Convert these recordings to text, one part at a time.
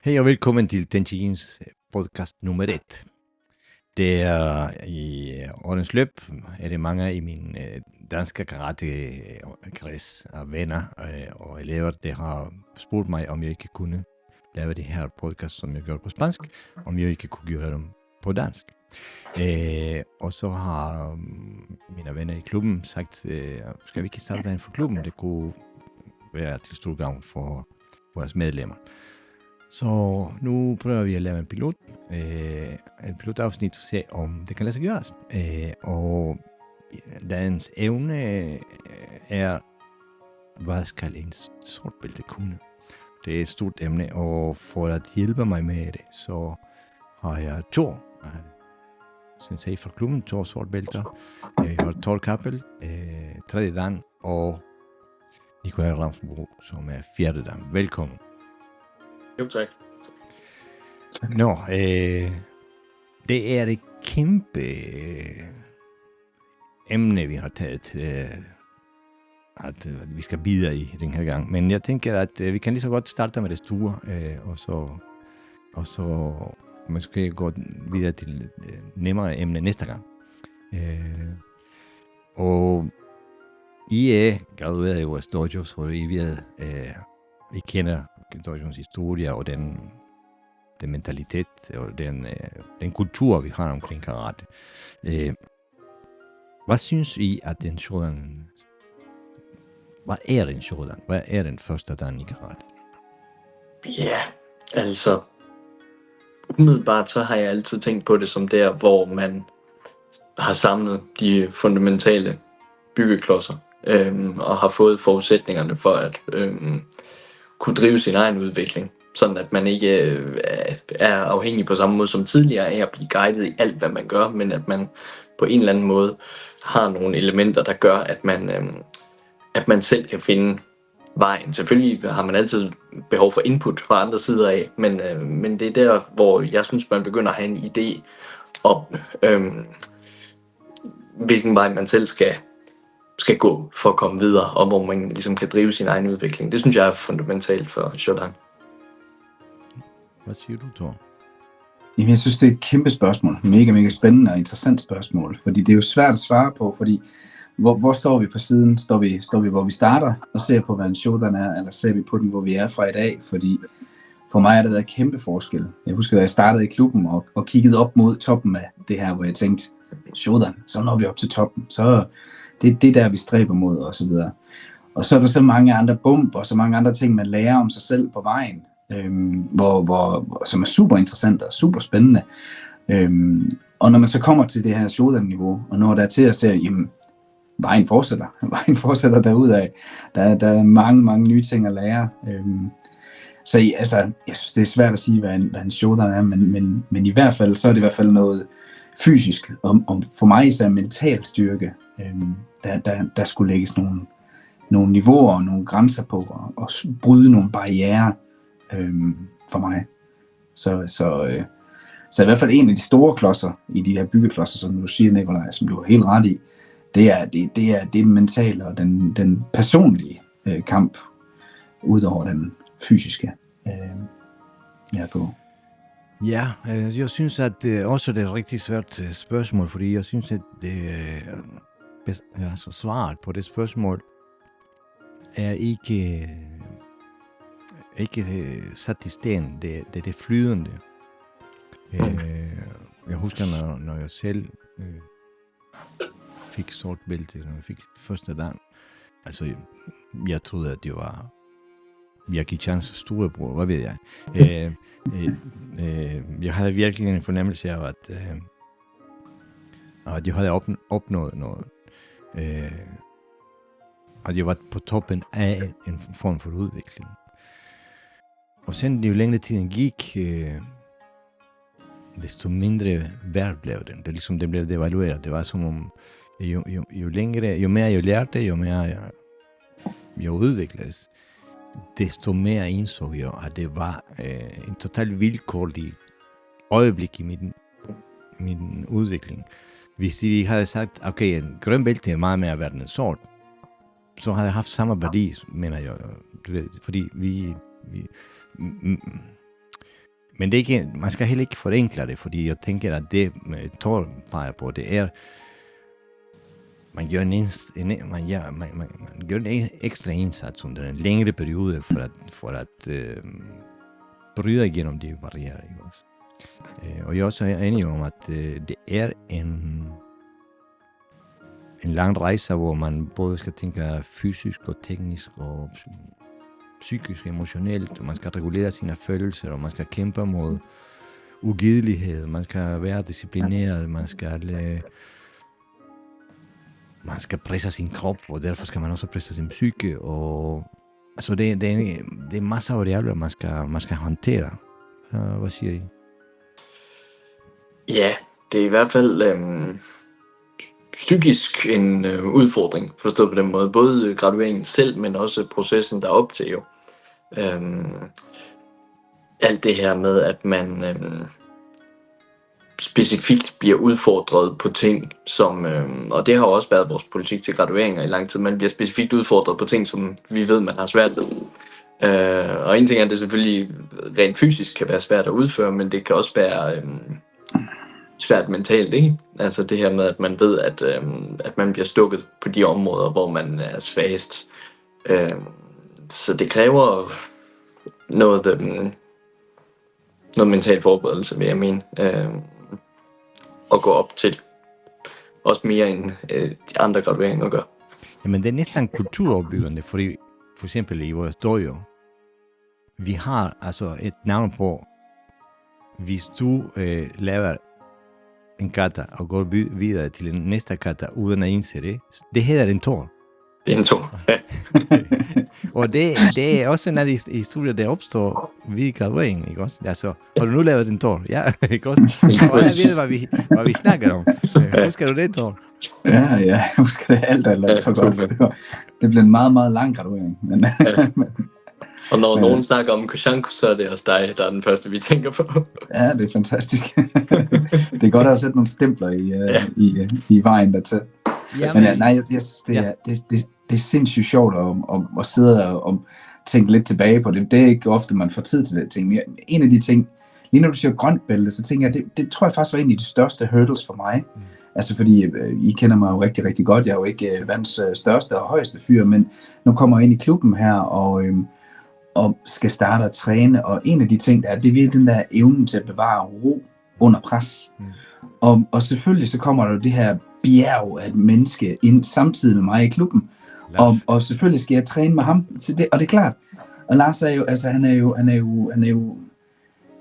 Hej og velkommen til Tenchigins podcast nummer 1. Det er i årens løb, er det mange i min danske karate-kreds af venner og elever, der har spurgt mig, om jeg ikke kunne lave det her podcast, som jeg gør på spansk, om jeg ikke kunne gøre dem på dansk. Og så har mine venner i klubben sagt, skal vi ikke starte en for klubben? Det kunne være til stor gavn for vores medlemmer. Så nu prøver vi at lave en pilotafsnit for at se, om det kan lade sig gøres. Og dagens evne er, hvad skal en sortbælte kunne? Det er et stort emne, og for at hjælpe mig med det, så har jeg to sensei fra klubben, to sortbælter. Jeg har Thor Kappel, tredje dan, og Nikolaj Ramsbro, som er fjerde dan. Velkommen. Jo, tak. Nå, det er et kæmpe emne, vi har taget, at vi skal bide i den her gang. Men jeg tænker, at vi kan lige så godt starte med det store, og så måske gå videre til nemmere emne næste gang. Og I er gradueret i vores dojo, så vi kender dojons historie og den mentalitet og den kultur, vi har omkring karate. Hvad synes I, at en sådan... Hvad er en sådan? Hvad er den første dan i karate? Ja, altså... Umiddelbart så har jeg altid tænkt på det som der, hvor man har samlet de fundamentale byggeklodser og har fået forudsætningerne for at kunne drive sin egen udvikling. Sådan at man ikke er afhængig på samme måde som tidligere af at blive guidet i alt, hvad man gør, men at man på en eller anden måde har nogle elementer, der gør, at man selv kan finde vejen. Selvfølgelig har man altid behov for input fra andre sider af, men det er der, hvor jeg synes, man begynder at have en idé om, hvilken vej man selv skal gå for at komme videre, og hvor man ligesom kan drive sin egen udvikling. Det synes jeg er fundamentalt for Shodan. Hvad siger du, Thor? Jamen, jeg synes, det er et kæmpe spørgsmål. Mega spændende og interessant spørgsmål. Fordi det er jo svært at svare på, fordi hvor står vi på siden? Står vi, hvor vi starter og ser på, hvad en Shodan er, eller ser vi på den, hvor vi er fra i dag? Fordi for mig har det været et kæmpe forskel. Jeg husker, da jeg startede i klubben og kiggede op mod toppen af det her, hvor jeg tænkte, Shodan, så når vi op til toppen. Så det er der, vi stræber mod, og så videre. Og så er der så mange andre bump, og så mange andre ting, man lærer om sig selv på vejen, som er super interessant og super spændende. Og når man så kommer til det her Shodan-niveau, og når der er til at se, jamen, vejen fortsætter derudad. Der er mange nye ting at lære. Så altså, jeg synes, det er svært at sige, hvad en Shodan er, men i hvert fald, så er det i hvert fald noget fysisk, om for mig især mental styrke, der skulle lægges nogle niveauer og nogle grænser på, og bryde nogle barrierer for mig. Så i hvert fald en af de store klodser i de her byggeklodser, som du siger, Nikolaj, som du har helt ret i, det er den mentale og den personlige kamp, udover den fysiske. Ja, jeg synes, at også det er et rigtig svært spørgsmål, fordi jeg synes, at altså svaret på det spørgsmål er ikke sat i sten. Det er flydende. Jeg husker, når jeg selv fik sort bælte, når jeg fik første dan. Altså, jeg troede, at det var Jackie Chans storebror, hvad ved jeg. Jeg havde virkelig en fornemmelse af, at jeg havde opnået noget. At jeg var på toppen af en form for udvikling. Og sen jo længere tiden gik, desto mindre værd blev den. Det ligesom, den blev devalueret. Det var som om, jo mere jeg lærte, jo mere jeg udvikledes, desto mere indså jeg, at det var en totalt vilkårlig øjeblik i min udvikling. Hvis vi havde sagt, okay, en grøn bælte er meget mere værd end en sort, så havde jeg haft samme værdi, mener jeg. Du ved, fordi Men det er ikke, man skal heller ikke forenkle det, fordi jeg tænker, at det Thor peger på, det er, man gør en ekstra indsats under en længere periode for at bryde igennem de barrierer. Ikke også? Og jeg er også enig om, at det er en lang rejse, hvor man både skal tænke fysisk og teknisk og psykisk, emotionelt, og man skal regulere sine følelser, og man skal kæmpe mod ugidelighed, man skal være disciplineret, man skal presse sin krop, og derfor skal man også presse sin psyke, og altså det er masser af variabler, man skal håndtere. Hvad siger I? Ja, det er i hvert fald psykisk en udfordring, forstået på den måde. Både gradueringen selv, men også processen derop til jo. Alt det her med, at man specifikt bliver udfordret på ting, som, og det har også været vores politik til gradueringer i lang tid, man bliver specifikt udfordret på ting, som vi ved, man har svært ved. Og en ting er, at det selvfølgelig rent fysisk kan være svært at udføre, men det kan også være svært mentalt, ikke? Altså det her med, at man ved, at man bliver stukket på de områder, hvor man er svagest. Så det kræver noget mental forberedelse, vil jeg mene, at gå op til. Også mere end de andre gradueringer gør. Jamen det er næsten kulturopbyggende, fordi for eksempel i vores dojo, vi har altså et navn på, hvis du laver en kata og går videre til den næste kata uden at indse det hedder en Thor. Det er en Thor, ja. Og det er også en af de historier, der opstår ved gradueringen, ikke også? Altså, har du nu lavet en Thor? Ja, ikke også? Og jeg ved, hvad vi snakker om. Husker du det, Thor? Ja, jeg husker det alt for godt. Det blev en meget, meget lang graduering. Men, ja. Og når nogen snakker om Kushanku, så er det også dig, der er den første, vi tænker på. Ja, det er fantastisk. Det er godt at sætte nogle stempler i vejen dertil. Ja, men nej, jeg synes, det er sindssygt sjovt at sidde og tænke lidt tilbage på det. Det er ikke ofte, man får tid til det ting. Men en af de ting, lige når du siger grønt bælte, så tænker jeg, det tror jeg faktisk var en af de største hurdles for mig. Altså fordi I kender mig jo rigtig, rigtig godt. Jeg er jo ikke verdens største og højeste fyr, men nu kommer jeg ind i klubben her og skal starte at træne. Og en af de ting, det er virkelig den der evnen til at bevare ro under pres. Og selvfølgelig så kommer der det her bjerg af et menneske ind samtidig med mig i klubben. Og selvfølgelig skal jeg træne med ham til det, og det er klart. Og Lars er jo, altså han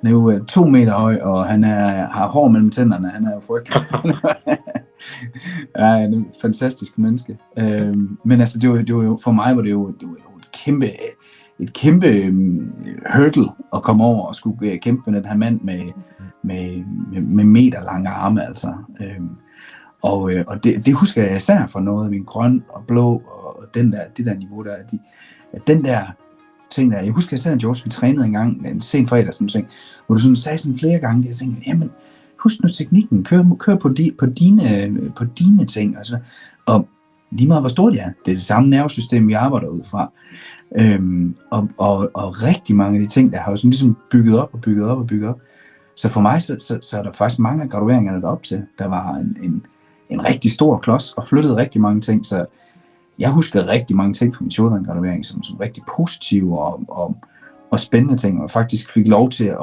er jo 2 meter høj, og han har hår mellem tænderne. Han er jo frygtelig. Ja, han er et fantastisk menneske. Men altså det var jo for mig var det jo et kæmpe hurdle at komme over og skulle kæmpe med den her mand med meter lange arme, altså. Og det husker jeg især for noget af min grøn og blå og det der niveau der, den der ting der, jeg husker især, George, vi trænede en gang en sen fredag, sådan ting, hvor du sådan sagde sådan flere gange, det jeg tænkte, jamen, husk nu teknikken, kør på dine ting, altså, og lige meget hvor stort det er, det er det samme nervesystem, vi arbejder ud fra, og rigtig mange af de ting, der har jo sådan ligesom bygget op, så for mig, så er der faktisk mange af gradueringerne derop til, der var en rigtig stor klods, og flyttede rigtig mange ting, så jeg husker rigtig mange ting på min Shodan-graduering, som rigtig positive og spændende ting, og faktisk fik lov til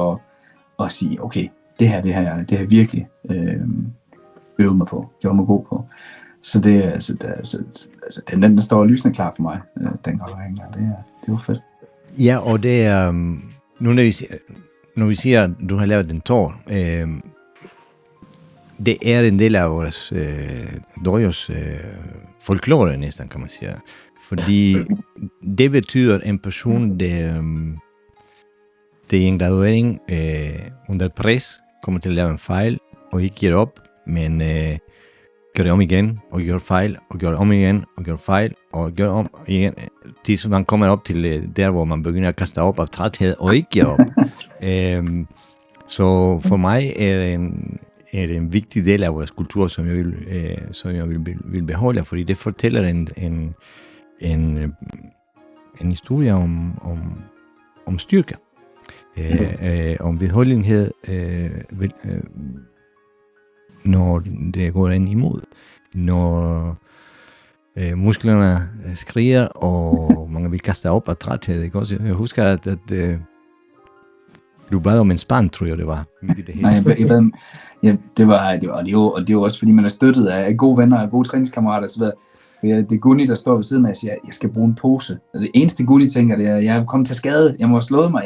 at sige, okay, det her virkelig øvet mig på, gjorde mig god på. Så den står lysende klar for mig, den graduering der, det var fedt. Ja, og det er, nu når vi siger, at du har lavet en Thor, det er en del af vores dojos folklore næsten, kan man sige. Fordi det betyder en person, der i en graduering under pres kommer til at lave en fejl, og ikke giver op, men gør det om igen, og gør fejl, og gør det om igen, og gør fejl, og gør om igen, til man kommer op til der, hvor man begynder at kaste op af træthed, og ikke giver op. Så for mig er det en vigtig del af vores kultur, som jeg vil beholde, fordi det fortæller en historie om styrke. Om vedholdenhed, når det går ind imod. Når musklerne skriger, og mange vil kaste op af træthed. Ikke også? Jeg husker, at du bad om en spand, tror jeg det var. Midt i det hele. Nej, jeg bad, ja, det var jo også, fordi man er støttet af gode venner og gode træningskammerater. Så det er Gunni, der står ved siden af og siger, jeg skal bruge en pose. Og det eneste Gunni tænker, det er, jeg er kommet til skade, jeg må have slået mig.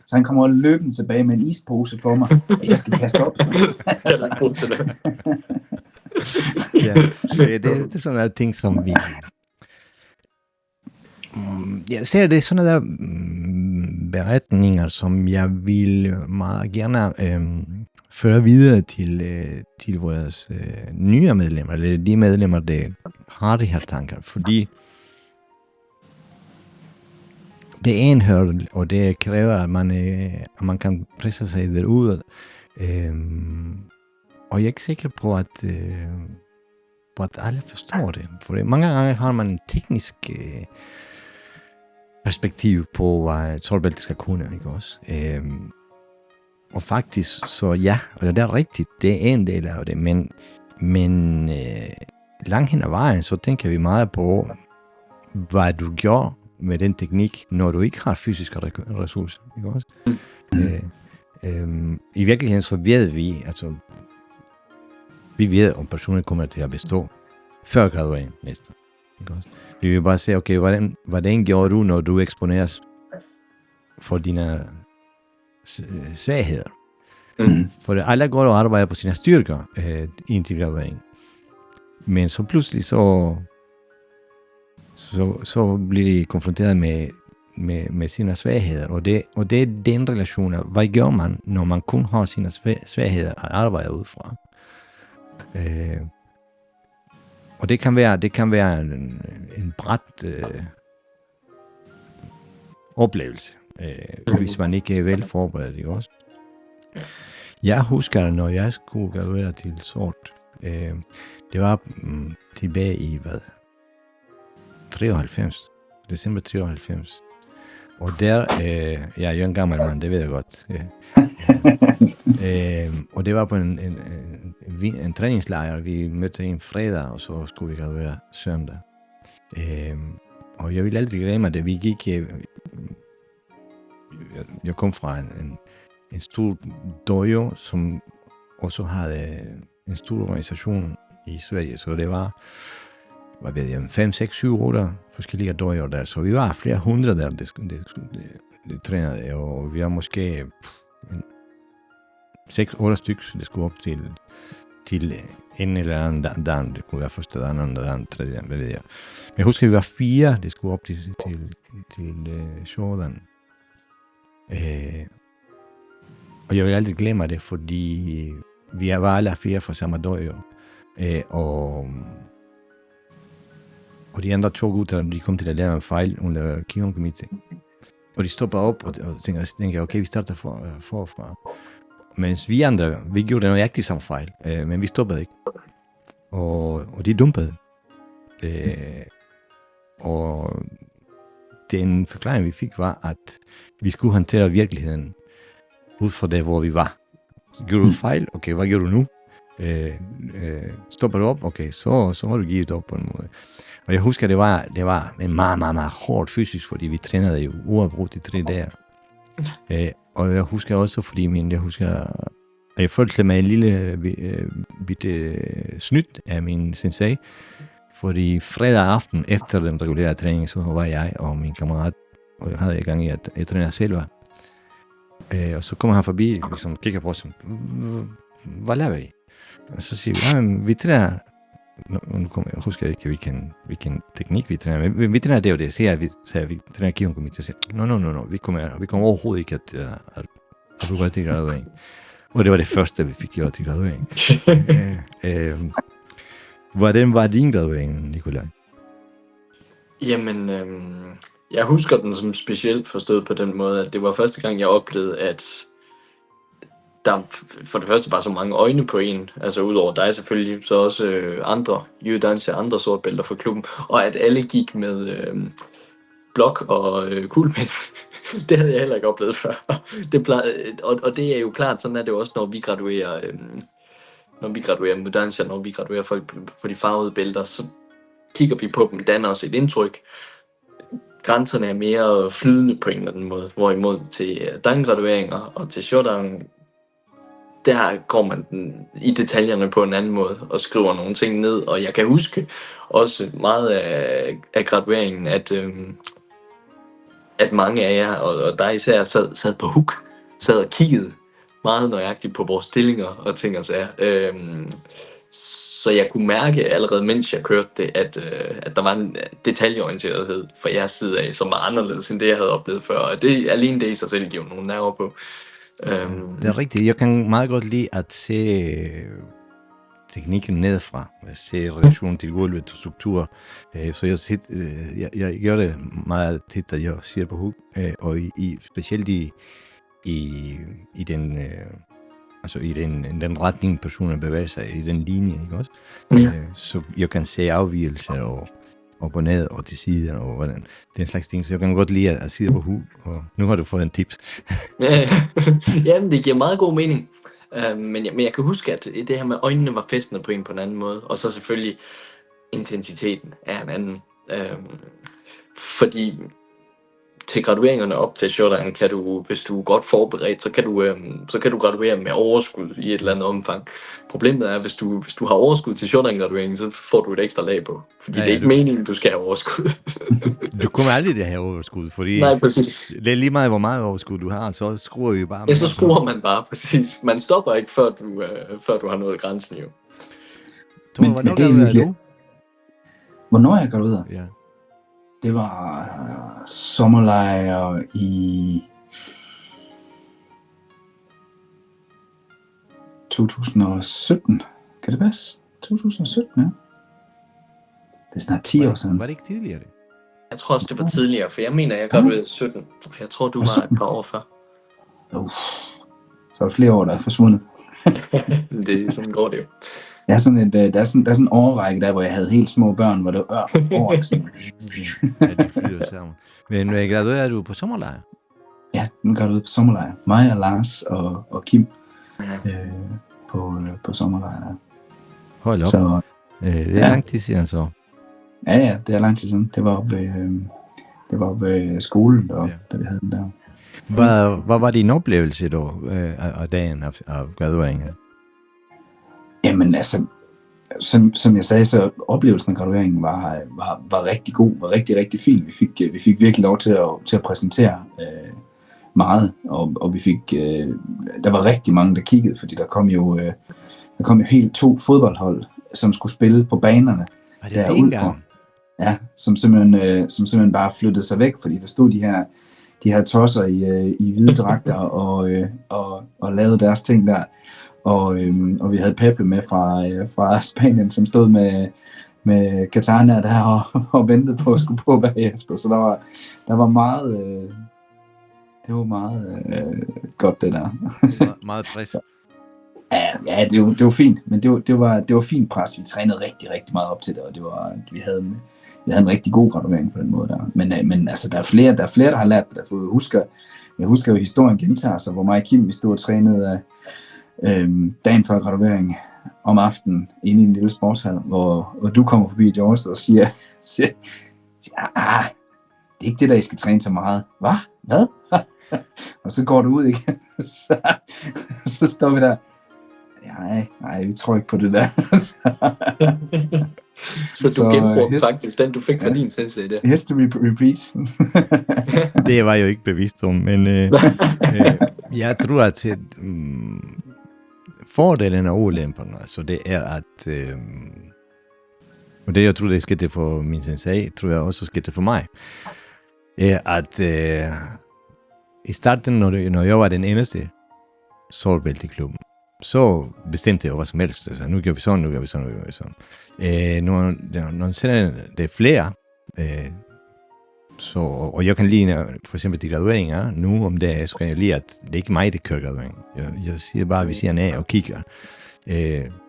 Så han kommer løbende tilbage med en ispose for mig, og jeg skal kaste op. Ja, det er sådan nogle ting, som vi... Jeg ser det sådan der beretninger, som jeg vil meget gerne føre videre til vores nye medlemmer, eller de medlemmer, der har de her tanker, fordi det er en hurdle, og det kræver, at man kan presse sig derude. Og jeg er ikke sikker på, at alle forstår det. For mange gange har man en teknisk perspektiv på, hvad solbælte skal kunne, ikke også? Og faktisk, så ja, og det er rigtigt, det er en del af det, men langt hen ad vejen, så tænker vi meget på, hvad du gør med den teknik, når du ikke har fysiske ressourcer, ikke også? I virkeligheden så ved vi, altså, vi ved, om personen kommer til at bestå før graduering næste. Ikke også? Vi vil bare se, okay, hvordan gjorde du, når du eksponeres for dine svagheder? For alle går og arbejder på sine styrker indtil graduering. Men så pludselig så bliver de konfronteret med sine svagheder, og det er den relation. Hvad gør man, når man kun har sine svagheder at arbejde ud fra? Og det kan være en brat oplevelse, hvis man ikke er vel forberedt, ikke også? Jeg husker, når jeg skulle graduere til sort, det var tilbage i 93, december 93. Og der, jeg er jo en gammel mand, det ved jeg godt. Og det var på en træningslejr. Vi mødte en fredag, og så skulle vi graduere søndag. Og jeg vil aldrig glemme det. Vi gik... Jeg kom fra en stor dojo, som også havde en stor organisation i Sverige. Så det var, 5, 6, 7, 8 forskellige dojoer der. Så vi var flere hundrede der, det trænede. Og vi var måske 6-8 stykker, det skulle op til en eller anden dan. Det kunne være første dan, anden dan, tredje dan, hvad ved jeg. Men jeg husker, vi var 4, det skulle op til Jordan. Og jeg vil aldrig glemme det, fordi vi var alle 4 fra samme dojo. Og de andre 2 gutter, de kom til at lave en fejl under Kihon-komité. Og de stopper op og tænker, okay, vi starter forfra. Mens vi andre, vi gjorde den nøjagtigt samme fejl, men vi stoppede ikke. Og de dumpede. Og den forklaring, vi fik, var, at vi skulle håndtere virkeligheden ud fra det, hvor vi var. Gjorde du fejl? Okay, hvad gør du nu? Stopper du op? Okay, så har du givet op på en måde. Og jeg husker, det var en meget, meget, meget hårdt fysisk, fordi vi trænede jo uafbrudt i 3 dage. Og jeg husker også, fordi jeg følte mig en lille bitte snydt af min sensei, fordi fredag aften efter den regulære træning, så var jeg og min kammerat, og jeg havde i gang i at træne selv. Og så kommer han forbi, ligesom kigger på os, hvad laver I? Og så siger vi, vi træner, jeg husker ikke, hvilken teknik vi træner, men vi træner det og det, siger vi træner Kihon-komité, og siger, no, vi kommer overhovedet ikke at du går til graduering. Og det var det første, vi fik gjort til graduering. Hvordan var din graduering, Nikolaj? Jamen, jeg husker den som specielt forstået på den måde, at det var første gang, jeg oplevede, at der for det første bare så mange øjne på en, altså udover dig selvfølgelig, så også andre andre sortbælter fra klubben, og at alle gik med blok og kuglepen Det havde jeg heller ikke oplevet før. Og det er jo klart, sådan er det jo også, når vi graduerer, uddannelser, når vi graduerer folk på de farvede bælter, så kigger vi på dem, danner os et indtryk. Grænserne er mere flydende på en eller anden måde, hvorimod til dangradueringer og til shodan, der går man i detaljerne på en anden måde og skriver nogle ting ned, og jeg kan huske også meget af gradueringen, at mange af jer, og der især sad på hook, sad og kiggede meget nøjagtigt på vores stillinger og ting og sager. Så jeg kunne mærke allerede, mens jeg kørte det, at der var en detaljeorienterethed fra jeres side af, som var anderledes end det, jeg havde oplevet før. Og det, alene det i sig selv giver nogle nerver på. Det er rigtigt. Jeg kan meget godt lide at se teknikken nedefra. At se relationen til gulvet og struktur. Så jeg gør det meget tit, at jeg siger på hook. Og specielt i den... altså i den retning, personen bevæger sig, i den linje, ikke også? Ja. Så jeg kan se afvigelser og op og ned og til siden og hvordan. Den slags ting, så jeg kan godt lide at sige på hul, og nu har du fået en tips. Jamen, det giver meget god mening. Men jeg kan huske, at det her med øjnene var fæstnet på en anden måde, og så selvfølgelig intensiteten er en anden. Fordi til gradueringerne op til shodan kan du, hvis du er godt forberedt, så kan du graduere med overskud i et eller andet omfang. Problemet er, hvis du har overskud til shodan-gradueringen, så får du et ekstra lag på. Fordi det er ikke meningen, du skal have overskud. Du kommer aldrig til at have overskud, fordi nej, præcis. Det er lige meget, hvor meget overskud du har, så skruer vi bare. Ja, så skruer man bare, præcis. Man stopper ikke, før du har nået grænsen jo. Thomas, hvornår graduerede du? Hvornår jeg graduerede? Ja. Det var sommerlejr i 2017. Kan det passe? 2017, ja. Det er snart 10 år siden. Var det ikke tidligere det? Jeg tror også, det var tidligere, for jeg mener, jeg graduerede 17. Jeg tror, du var et par år før. Så er der flere år, der er forsvundet. Sådan går det jo. Der er sådan en årrække der, hvor jeg havde helt små børn, hvor det var år. Ja, det flyder sammen. Men graduerede du på sommerlejr? Ja, nu går du ud på sommerlejr. Mig og Lars og Kim på sommerlejr. Hold op. Så, det er lang tid siden så. Ja, det er lang tid siden. Det var oppe ved skolen, da vi havde den der. Hvad var din oplevelse da af dagen af gradueringen? Jamen altså, som jeg sagde, så oplevelsen af gradueringen var rigtig god, var rigtig, rigtig fin. Vi fik virkelig lov til at præsentere meget, og vi fik, der var rigtig mange, der kiggede, fordi der kom jo helt 2 fodboldhold, som skulle spille på banerne. Var det derudfor. Ja, som simpelthen bare flyttede sig væk, fordi der stod de her tosser i hvide dragter og lavede deres ting der. Og vi havde Pepe med fra Spanien, som stod med katana der og ventede på at skulle på bagefter. Så der var meget, det var meget godt det der. Meget frisk. Ja, det var fint, men det var fint pres. Vi trænede rigtig, rigtig meget op til det, og vi havde en rigtig god graduering på den måde der. Men altså, der er flere, der har lært det. Jeg husker jo, historien gentager sig, hvor mig og Kim, vi stod og trænede dagen før graduering om aftenen inde i en lille sportshal, hvor du kommer forbi, George, og siger, det er ikke det der, I skal træne så meget. Hvad? Og så går du ud igen, så står vi der. Nej, vi tror ikke på det der. Så du genbrugte faktisk den, du fik fra din sensei der. History repeats. Det var jo ikke bevidst om, men jeg tror, at fordelen af ulemperne, altså det er, at og det jeg tror, det skete for min sensei, tror jeg også skete for mig, er at i starten, når jeg var den eneste sortbælte i klubben, så bestemte jeg jo hvad som helst. Altså, nu gør vi sådan, nu gør vi sådan. Når det er flere, og jeg kan lide, for eksempel de gradueringer, nu om det, så kan jeg lide, at det er ikke mig, der kører graduering. Jeg siger bare, at vi siger nej og kigger.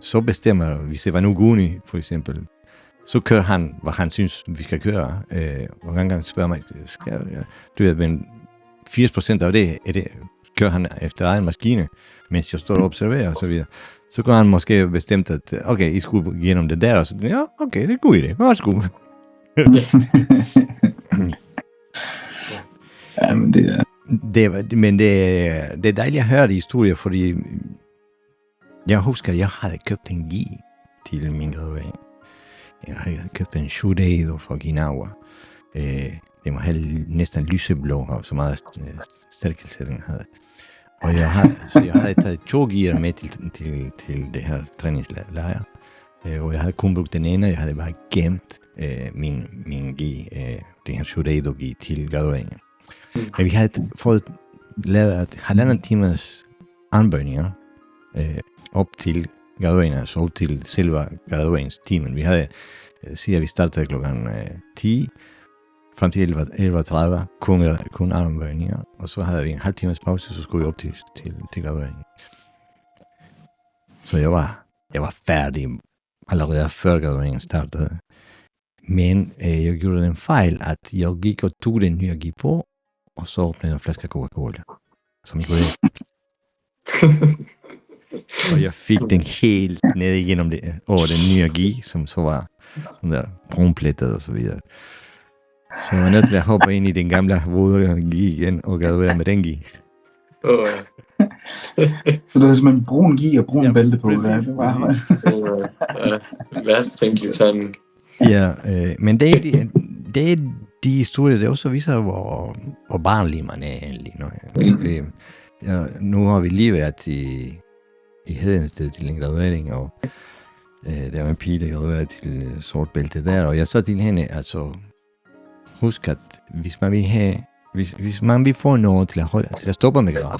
Så bestemmer, hvis det var nu Guni, for eksempel, så kører han, hvad han synes, vi skal køre. Og en gang spørger mig, men 80% af det, kører han efter egen maskine, mens jeg står og observerer og så videre. Så kunne han måske bestemt, at okay, I skulle igennem det der, og så ja, okay, det er en god idé. Værsgo. Ja, men det er... Det er dejligt at høre de historier, fordi jeg husker, at jeg havde købt en gi til min graduering. Jeg havde købt en Shureido fra Okinawa. Det var næsten lyseblå, og så meget stærkelse, den havde. Og jeg havde taget 2 gear med til det her træningslejr. Og jeg havde kun brugt den ene, jeg havde bare gemt min gi, den her Shureido gi til gradueringen. Men vi havde fået lavet 1,5 times armbøjninger op til gradueringen, altså op til selve gradueringstimen. Vi havde, siger vi startede klokken 10, frem til 11.30, kun armbøjninger, og så havde vi en halv times pause, så skulle vi op til gradueringen. Så jeg var færdig allerede før gradueringen startede. Men jeg gjorde den fejl, at jeg gik og tog den nye gi på, og så åbnede jeg en flaske Coca-Cola, som jeg kunne og jeg fik den helt ned igennem det, over den nye gi, som så var sådan der brunplettet og så videre. Så jeg var nødt til at hoppe ind i den gamle våde gi igen, og graduere med den gi. Så du havde simpelthen brun gi og brun bælte på. Præcis, Det var Værst tænkelig timing. Ja, men det er de historier, der også viser, hvor barnlig man er egentlig. Nu har vi lige været i Hedensted til en graduering, og der var en pige, der graduerede til sort bælte der, og jeg sagde til hende, altså, husk at hvis man vil få noget til at stoppe med grad,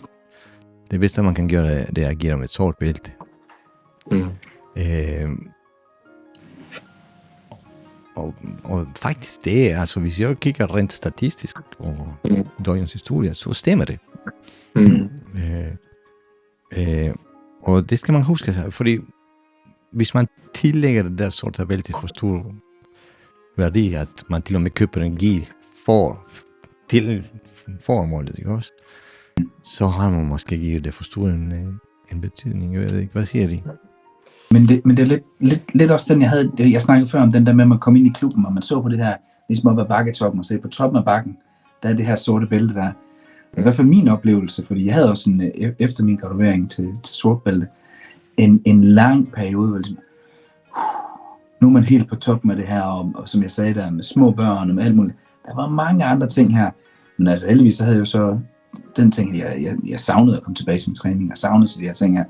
det bedste man kan gøre, det er at give dem et sort bælte. Og faktisk det er, altså hvis jeg kigger rent statistisk på dagens historie, så stemmer det. Og det skal man huske, fordi hvis man tillægger det der sorte bælte for stor værdi, at man til og med køber en gi til formålet, ikke også? Så har man måske givet det for stor en betydning. Jeg ved ikke, hvad siger de? Men det er lidt også den, jeg snakkede før om, den der med, at man kom ind i klubben, og man så på det her, ligesom at være bakketoppen, og se på toppen af bakken, der er det her sorte bælte der. I hvert fald min oplevelse, fordi jeg havde også efter min graduering til sort bælte, en lang periode, hvor ligesom, nu er man helt på toppen af det her, og som jeg sagde der, med små børn og med alt muligt. Der var mange andre ting her, men altså heldigvis så havde jeg jo så den ting, jeg savnede at komme tilbage til min træning, og savnede til de her ting her.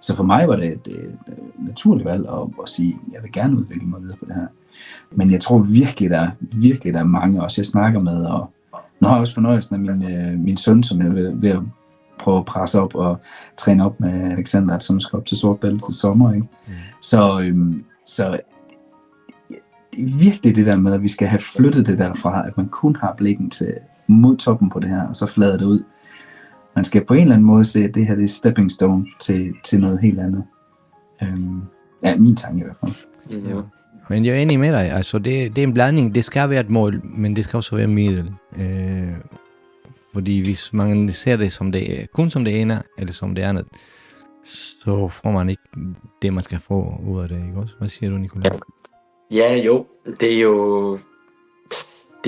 Så for mig var det et naturligt valg at sige, jeg vil gerne udvikle mig videre på det her. Men jeg tror virkelig, der er mange også, jeg snakker med, og nu har jeg også fornøjelsen af min søn, som jeg er ved at prøve at presse op og træne op med Alexander, som skal op til sort bælte til sommer. Ikke? Så virkelig det der med, at vi skal have flyttet det derfra, at man kun har blikken mod toppen på det her, og så flader det ud. Man skal på en eller anden måde se, at det her det er stepping stone til noget helt andet. Ja, min tanke i hvert fald. Ja. Men jeg er enig med dig, altså det er en blanding, det skal være et mål, men det skal også være middel. Fordi hvis man ser det som det kun som det ene, eller som det andet, så får man ikke det, man skal få ud af det, ikke også? Hvad siger du, Nicolai? Ja, jo, det er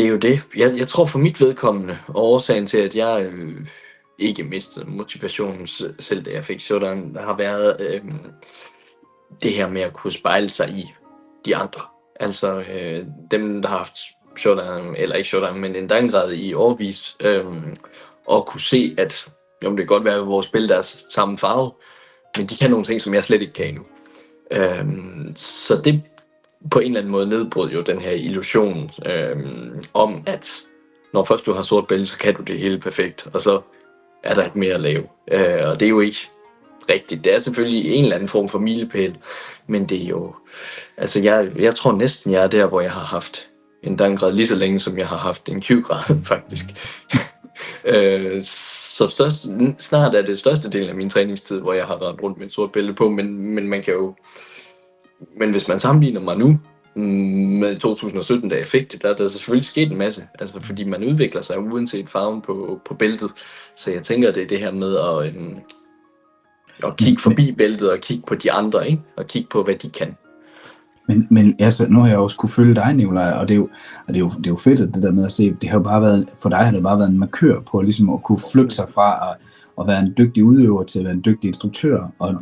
jo det. Jeg tror for mit vedkommende, og årsagen til, at jeg ikke mistede motivationen selv, da jeg fik sådan, har været det her med at kunne spejle sig i de andre. Altså dem, der har haft sådan, eller ikke sådan, men en dangrad i årvis, og kunne se, at jo, det kan godt være, at vores spil er samme farve, men de kan nogle ting, som jeg slet ikke kan endnu. Så det på en eller anden måde nedbrød jo den her illusion om, at når først du har sort bælte, så kan du det hele perfekt, og så er der ikke mere at lave. Og det er jo ikke rigtigt. Det er selvfølgelig en eller anden form for milepæl, men det er jo... Altså, jeg tror næsten, jeg er der, hvor jeg har haft en dangrad lige så længe, som jeg har haft en Q-grad, faktisk. Så snart er det største del af min træningstid, hvor jeg har rendt rundt med en sort bælte på, men man kan jo... Men hvis man sammenligner mig nu med 2017, da jeg fik det, der er der selvfølgelig sket en masse. Altså, fordi man udvikler sig uanset farven på bæltet. Så jeg tænker, det er det her med at kigge forbi bæltet og kigge på de andre, ikke? Og kigge på, hvad de kan. Men altså, nu har jeg også kunne følge dig, Nikolaj, og det er jo fedt, at det der med at se, det har jo bare været, for dig har det bare været en markør på ligesom at kunne flytte sig fra at være en dygtig udøver til at være en dygtig instruktør, og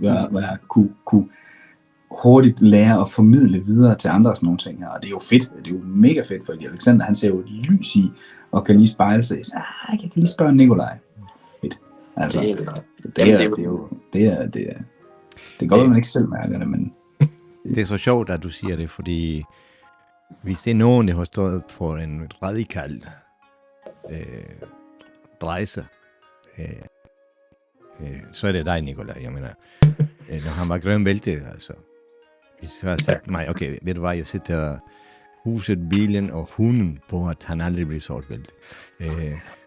kunne hurtigt lære at formidle videre til andre og sådan nogle ting her. Og det er jo fedt, det er jo mega fedt, fordi Alexander, han ser jo et lys i, og kan lige spejle sig i, jeg kan lige spørge Nikolaj. Fedt. Altså, det er godt, at man ikke selv mærker det, men det er så sjovt, at du siger det, fordi hvis det er nogen, der har stået for en radikal rejse, så er det dig, Nikolaj. Jeg mener, når han var grøn bælte, altså, hvis jeg har sagt mig, okay, ved du hvad, jeg sætter huset, bilen og hunden på, at han aldrig bliver sort bælte.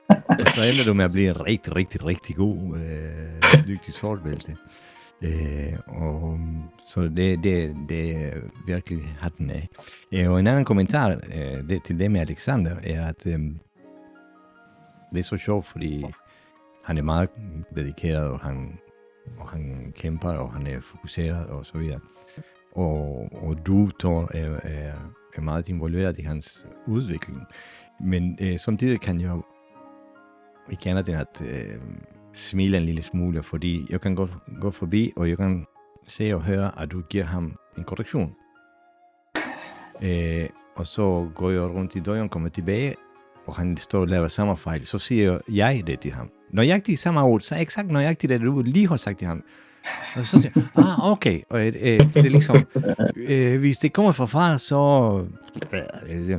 Og så ender du med at blive en rigtig god, dygtig sort bælte. Og så det virkelig hatten af. Og en anden kommentar til det med Alexander er, at det er så sjovt, fordi han er meget dedikeret, og han kæmper, og han er fokuseret, og så videre. Og du, Thor, er meget involveret i hans udvikling. Men samtidig kan jeg ikke andet end at smile en lille smule, fordi jeg kan gå forbi, og jeg kan se og høre, at du giver ham en korrektion. Og så går jeg rundt i døren, kommer tilbage, og han står og laver samme fejl. Så siger jeg det til ham. Nøjagtigt samme ord, så exakt nøjagtigt det, du lige har sagt til ham. Og så siger jeg, okay. Og det er ligesom, hvis det kommer fra far, så ikke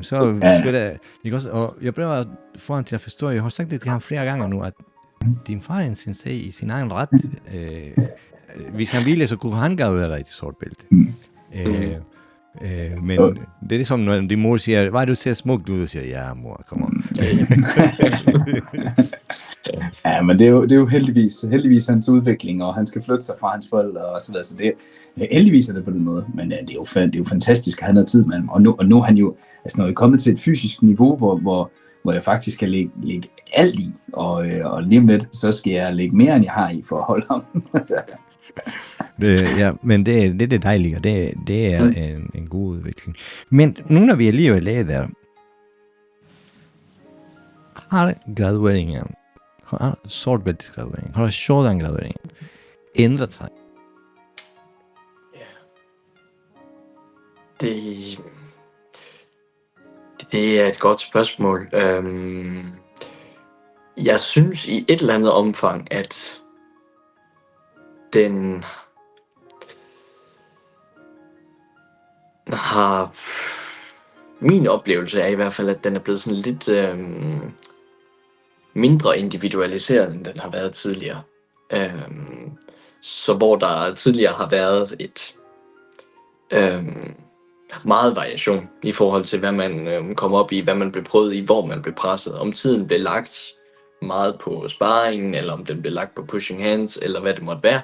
også? Og jeg prøver at få ham til at forstå, jeg har sagt det til ham flere gange nu, at din far er en sensei i sin egen ret. Hvis han ville, så kunne han graduere dig til sort bælte. Men det er ligesom, når din mor siger, hvad du ser smukt ud, og siger, ja mor, kom on. Ja, men det er jo heldigvis hans udvikling, og han skal flytte sig fra hans forældre og så videre, så det heldigvis er det på den måde, men det er jo fantastisk at have noget tid med ham, og nu er han jo, altså når jeg er kommet til et fysisk niveau, hvor jeg faktisk kan lægge alt i, og lige om lidt, så skal jeg lægge mere, end jeg har i for at holde ham. Ja, men det er det dejlige, det er en god udvikling. Men nu når vi alligevel er der, har gradueringen, har sortbæltesgradueringen, har shodan-gradueringen ændret sig? Ja. Det er et godt spørgsmål. Jeg synes i et eller andet omfang, at den har... Min oplevelse er i hvert fald, at den er blevet sådan lidt mindre individualiseret, end den har været tidligere. Så hvor der tidligere har været et meget variation i forhold til, hvad man kom op i, hvad man blev prøvet i, hvor man blev presset. Om tiden blev lagt meget på sparringen, eller om den blev lagt på pushing hands, eller hvad det måtte være,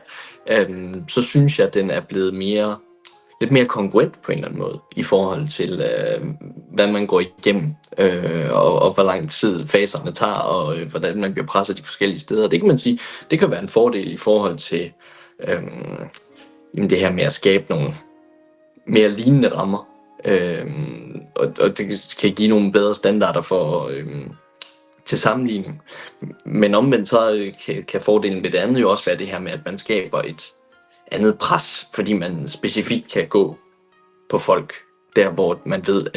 så synes jeg, at den er blevet lidt mere kongruent på en eller anden måde, i forhold til, hvad man går igennem, og hvor lang tid faserne tager, og hvordan man bliver presset de forskellige steder. Det kan man sige, det kan være en fordel i forhold til det her med at skabe nogle mere lignende rammer, og det kan give nogle bedre standarder for til sammenligning. Men omvendt så kan fordelen ved det andet jo også være det her med, at man skaber et andet pres, fordi man specifikt kan gå på folk, der hvor man ved,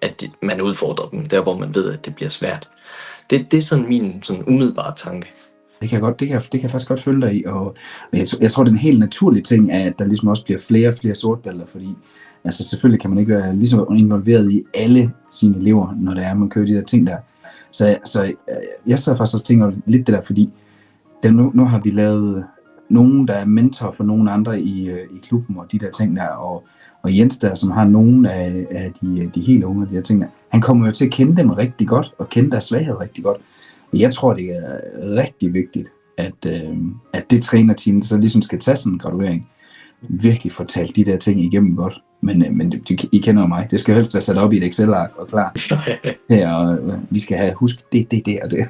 at man udfordrer dem, der hvor man ved, at det bliver svært. Det er sådan min sådan umiddelbare tanke. Det kan jeg faktisk godt følge dig i, og jeg tror, det er en helt naturlig ting, at der ligesom også bliver flere og flere sortbælter, fordi altså selvfølgelig kan man ikke være ligesom involveret i alle sine elever, når det er, man kører de der ting der. Så jeg sad faktisk også tænker lidt det der, fordi nu har vi lavet nogen, der er mentor for nogle andre i klubben, og de der ting der, og Jens der, som har nogle af de helt unge, de der ting der, han kommer jo til at kende dem rigtig godt, og kende deres svaghed rigtig godt. Jeg tror, det er rigtig vigtigt, at det trænerteam, der så ligesom skal tage sådan en graduering, virkelig får talt de der ting igennem godt. Men I kender jo mig. Det skal jo helst være sat op i et Excel-ark og klar til at vi skal have husk det og det.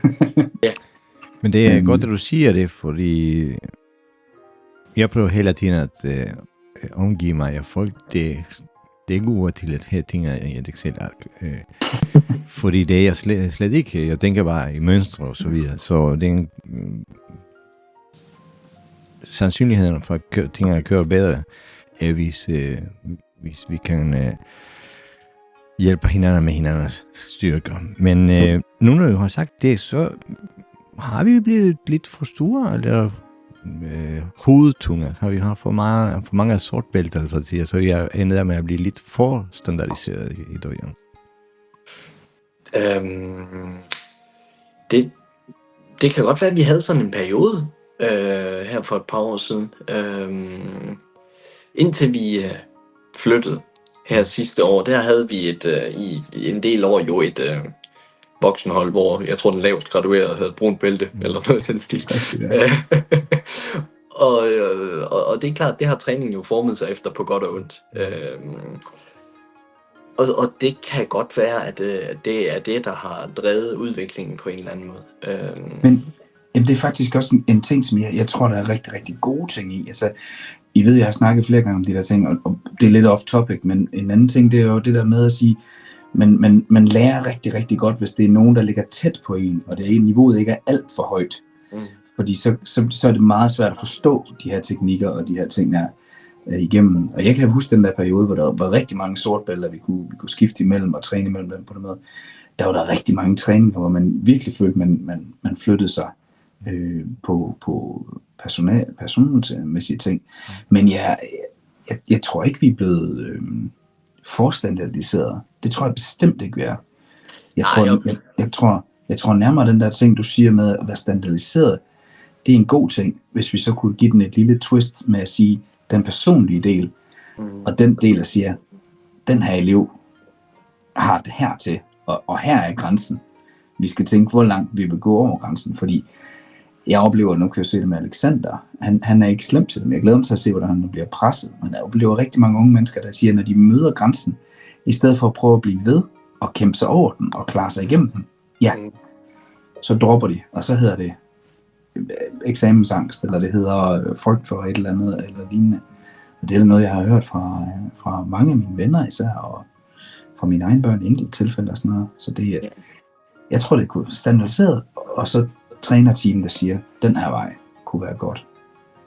Men det er godt, at du siger det, fordi jeg prøver hele tiden at omgive mig af folk, det er gode til at have ting i et Excel-ark. Fordi det er jeg slet ikke. Jeg tænker bare i mønstre og så videre. Så det er en, sandsynligheden for, at tingene kører bedre, hvis vi kan hjælpe hinanden med hinandens styrker. Men nu når du har sagt det, så har vi blevet lidt for store, eller hovedtunge. Har vi haft for mange sortbælter, så at sige, så jeg ender med at blive lidt for standardiseret i Dojon. Det kan godt være, at vi havde sådan en periode her for et par år siden, indtil vi flyttede her sidste år. Der havde vi i en del år jo et voksenhold, hvor jeg tror den lavest graduerede havde brunt bælte, eller noget i den stil. Og det er klart, det har træningen jo formet sig efter på godt og ondt. Og det kan godt være, at det er det, der har drevet udviklingen på en eller anden måde. Men det er faktisk også en ting, som jeg tror, der er rigtig, rigtig gode ting i. Altså, I ved, jeg har snakket flere gange om de der ting, og det er lidt off topic, men en anden ting, det er jo det der med at sige, man lærer rigtig, rigtig godt, hvis det er nogen, der ligger tæt på en, og det niveauet ikke er alt for højt. Fordi så er det meget svært at forstå de her teknikker og de her ting der igennem. Og jeg kan huske den der periode, hvor der var rigtig mange sortbælter, vi kunne skifte imellem og træne imellem dem på den måde. Der var der rigtig mange træninger, hvor man virkelig følte, man flyttede sig på personmæssige ting. Men jeg tror ikke, vi er blevet forstandardiseret. Det tror jeg bestemt ikke, vi er. Jeg tror nærmere den der ting, du siger med at være standardiseret, det er en god ting, hvis vi så kunne give den et lille twist med at sige, den personlige del, og den del, der siger, den her elev har det her til, og her er grænsen. Vi skal tænke, hvor langt vi vil gå over grænsen, fordi jeg oplever, nu kan jeg se det med Alexander, han er ikke slem til dem. Jeg glæder mig til at se, hvordan han bliver presset, men jeg oplever rigtig mange unge mennesker, der siger, når de møder grænsen, i stedet for at prøve at blive ved, og kæmpe sig over den, og klare sig igennem den, så dropper de, og så hedder det eksamensangst, eller det hedder frygt for et eller andet, eller lignende. Og det er noget, jeg har hørt fra mange af mine venner især, og fra mine egne børn i enkelte tilfælde og sådan noget. Så det, jeg tror, det kunne standardiseret, og så trænerteam, der siger, den her vej kunne være godt.